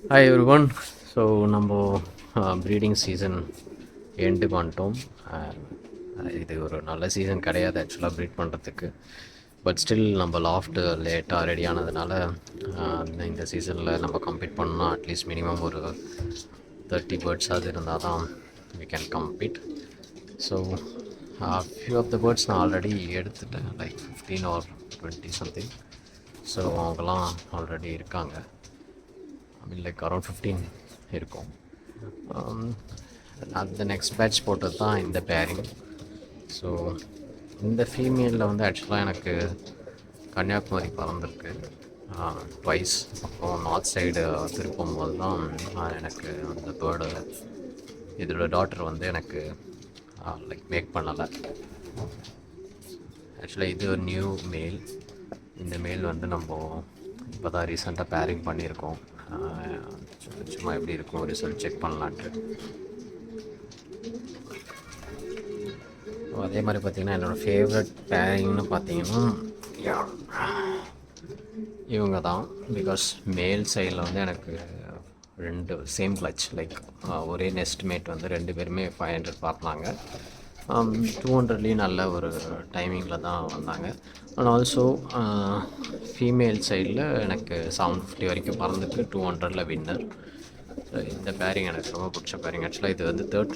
Hi every one. So நம்ம breeding season எண்டுக்கு வந்துட்டோம். இது ஒரு நல்ல சீசன் கிடையாது ஆக்சுவலாக ப்ரீட் பண்ணுறதுக்கு. பட் ஸ்டில் நம்ம லாஃப்ட் லேட்டாக ரெடி ஆனதுனால இந்த சீசனில் நம்ம கம்ப்ளீட் பண்ணோம்னா அட்லீஸ்ட் மினிமம் ஒரு 30 பேர்ட்ஸ் அது இருந்தால் தான் we can complete. So few of the birds நான் ஆல்ரெடி எடுத்துட்டேன், லைக் 15 ஆர் 20 சம்திங். ஸோ அவங்கெல்லாம் ஆல்ரெடி இருக்காங்க. ஐ மீன் லைக் அரௌண்ட் 15 இருக்கும். அந்த நெக்ஸ்ட் பேட்ச் போட்டது தான் இந்த பேரிங். ஸோ இந்த ஃபீமேலில் வந்து ஆக்சுவலாக எனக்கு கன்னியாகுமரி பறந்துருக்கு ட்வைஸ். அப்புறம் நார்த் சைடு திருப்பும் போது தான் எனக்கு அந்த பேர்டு இதோட டாட்டர் வந்து எனக்கு லைக் மேக் பண்ணலை. ஆக்சுவலாக இது ஒரு நியூ மேல். இந்த மேல் வந்து நம்ம இப்போ தான் ரீசெண்டாக பேரிங் பண்ணியிருக்கோம். சும்மா எப்படி இருக்கும் ரிசல்ட் செக் பண்ணலான்ட்டு. அதே மாதிரி பார்த்திங்கன்னா என்னோடய ஃபேவரட் பேரிங்னு பார்த்தீங்கன்னா இவங்க தான். பிகாஸ் மேல் சைடில் வந்து எனக்கு ரெண்டு சேம் கிளச், லைக் ஒரே நெஸ்ட் மேட் வந்து ரெண்டு பேருமே 500 பார்த்தாங்க. 200லேயும் நல்ல ஒரு டைமிங்கில் தான் வந்தாங்க. அண்ட் ஆல்சோ ஃபீமேல் சைடில் எனக்கு 750 வரைக்கும் பறந்துட்டு 200ல் வின்னர். ஸோ இந்த பேரிங் எனக்கு ரொம்ப பிடிச்ச பேரிங். ஆக்சுவலாக இது வந்து தேர்ட்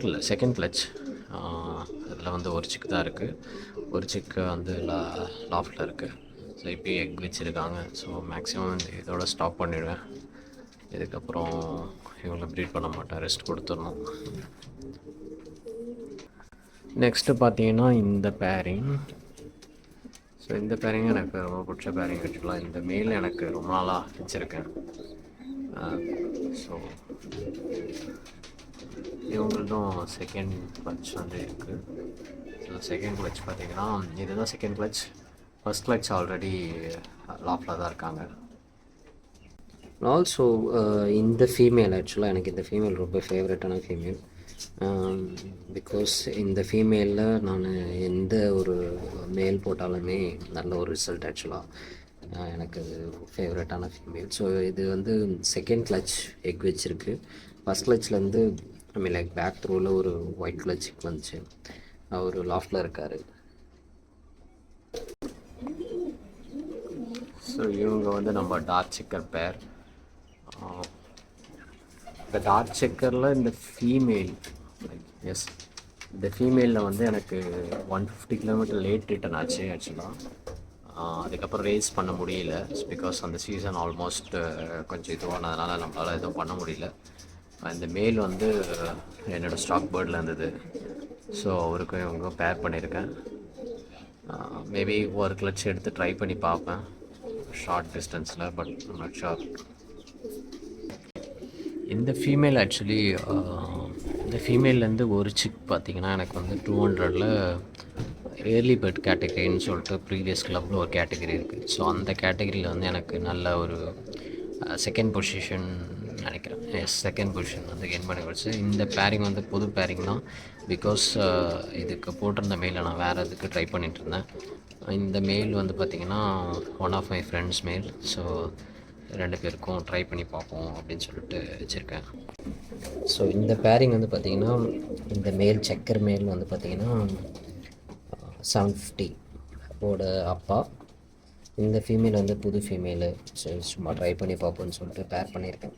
இல்லை செகண்ட் கிளச். அதில் வந்து ஒரு சிக்கு தான் இருக்குது. ஒரு சிக்கு வந்து லாஃப்டில் இருக்குது. ஸோ இப்போயும் எக் வச்சுருக்காங்க. ஸோ மேக்ஸிமம் இதோட ஸ்டாப் பண்ணிவிடுவேன். இதுக்கப்புறம் இவங்களை ப்ரீட் பண்ண மாட்டேன், ரெஸ்ட் கொடுத்துடணும். நெக்ஸ்ட்டு பார்த்தீங்கன்னா இந்த பேரிங். ஸோ இந்த பேரிங் எனக்கு ரொம்ப பிடிச்ச பேரிங். ஆக்சுவலாக இந்த மெயில் எனக்கு ரொம்ப நாளாக வச்சுருக்கேன். ஸோ இவங்களும் செகண்ட் கிளச் வந்து இருக்குது. ஸோ செகண்ட் கிளச் பார்த்தீங்கன்னா இதுதான் second clutch. First clutch already லாஃப்டில் தான் இருக்காங்க. ஆல்சோ இந்த ஃபீமேல் ஆக்சுவலாக எனக்கு இந்த ஃபீமேல் ரொம்ப ஃபேவரட்டான ஃபீமேல். பிகாஸ் இந்த ஃபீமேலில் நான் எந்த ஒரு மேல் போட்டாலுமே நல்ல ஒரு ரிசல்ட். ஆக்சுவலாக எனக்கு ஃபேவரட்டான ஃபீமேல். ஸோ இது வந்து செகண்ட் கிளச் எக் வச்சுருக்கு. ஃபஸ்ட் கிளச்லேருந்து ஐ மீன் லைக் பேக் த்ரோவில் ஒரு ஒயிட் கிளச் வந்துச்சு. அவர் லாஃப்டில் இருக்கார். ஸோ இவங்க வந்து நம்ம டார்க் செக்கர் பேர். இந்த டார்க் செக்கரில் இந்த ஃபீமேல், எஸ் இந்த ஃபீமேலில் வந்து எனக்கு 150 கிலோமீட்டர் லேட் ரிட்டன் ஆச்சு ஆக்சுவலாக. அதுக்கப்புறம் ரேஸ் பண்ண முடியல. பிகாஸ் அந்த சீசன் ஆல்மோஸ்ட் கொஞ்சம் இதுவானதுனால நம்மளால் எதுவும் பண்ண முடியல. இந்த மேல் வந்து என்னோடய ஸ்டாக் பேர்டில் இருந்தது. ஸோ அவருக்கும் இவங்க பேர் பண்ணியிருக்கேன். மேபி ஒரு கிளச் எடுத்து ட்ரை பண்ணி பார்ப்பேன் ஷார்ட் டிஸ்டன்ஸில், பட் நாட் ஷார்ட். இந்த ஃபீமேல் ஆக்சுவலி இந்த ஃபீமேல்லேருந்து ஒரு சிக் பார்த்திங்கன்னா எனக்கு வந்து 200ல் ஏர்லி பேர்ட் கேட்டகரின்னு சொல்லிட்டு ப்ரீவியஸ் கிளப்பில் ஒரு கேட்டகரி இருக்குது. ஸோ அந்த கேட்டகரியில் வந்து எனக்கு நல்ல ஒரு செகண்ட் பொசிஷன் நினைக்கிறேன். செகண்ட் பொசிஷன் வந்து கெயின் பண்ணி வச்சு. இந்த பேரிங் வந்து புது பேரிங் தான். பிகாஸ் இதுக்கு போட்டிருந்த மெயிலை நான் வேறு இதுக்கு ட்ரை பண்ணிகிட்டு இருந்தேன். இந்த மெயில் வந்து பார்த்திங்கன்னா one of my friends mail. So ரெண்டு பேருக்கும் ட்ரை பண்ணி பார்ப்போம் அப்படின்னு சொல்லிட்டு வச்சுருக்கேன். ஸோ இந்த பேரிங் வந்து பார்த்திங்கன்னா இந்த மேல் செக்கர் மேல் வந்து பார்த்திங்கன்னா 750 ஓட அப்பா. இந்த ஃபீமேல் வந்து புது ஃபீமேலு. சரி சும்மா ட்ரை பண்ணி பார்ப்போன்னு சொல்லிட்டு பேர் பண்ணியிருக்கேன்.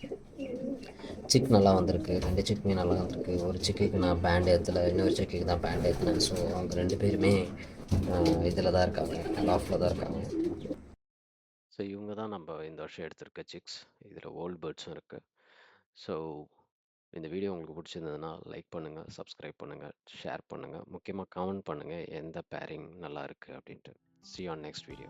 சிக் நல்லா வந்திருக்கு. ரெண்டு சிக்குமே நல்லா வந்திருக்கு. ஒரு சிக்குக்கு நான் பேண்ட் ஏற்றலை, இன்னொரு சிக்குக்கு தான் பேண்ட் ஏற்றினேன். ஸோ அவங்க ரெண்டு பேருமே இதில் தான் இருக்காங்க, லாஃப்டில் தான் இருக்காங்க. ஸோ இவங்க தான் நம்ம இந்த வருஷம் எடுத்திருக்க சிக்ஸ். இதில் ஓல்ட் பேர்ட்ஸும் இருக்குது. ஸோ இந்த வீடியோ உங்களுக்கு பிடிச்சிருந்ததுன்னா லைக் பண்ணுங்கள், சப்ஸ்கிரைப் பண்ணுங்கள், ஷேர் பண்ணுங்கள், முக்கியமாக கமெண்ட் பண்ணுங்கள் எந்த பேரிங் நல்லா இருக்குது அப்படின்ட்டு. See you on next video.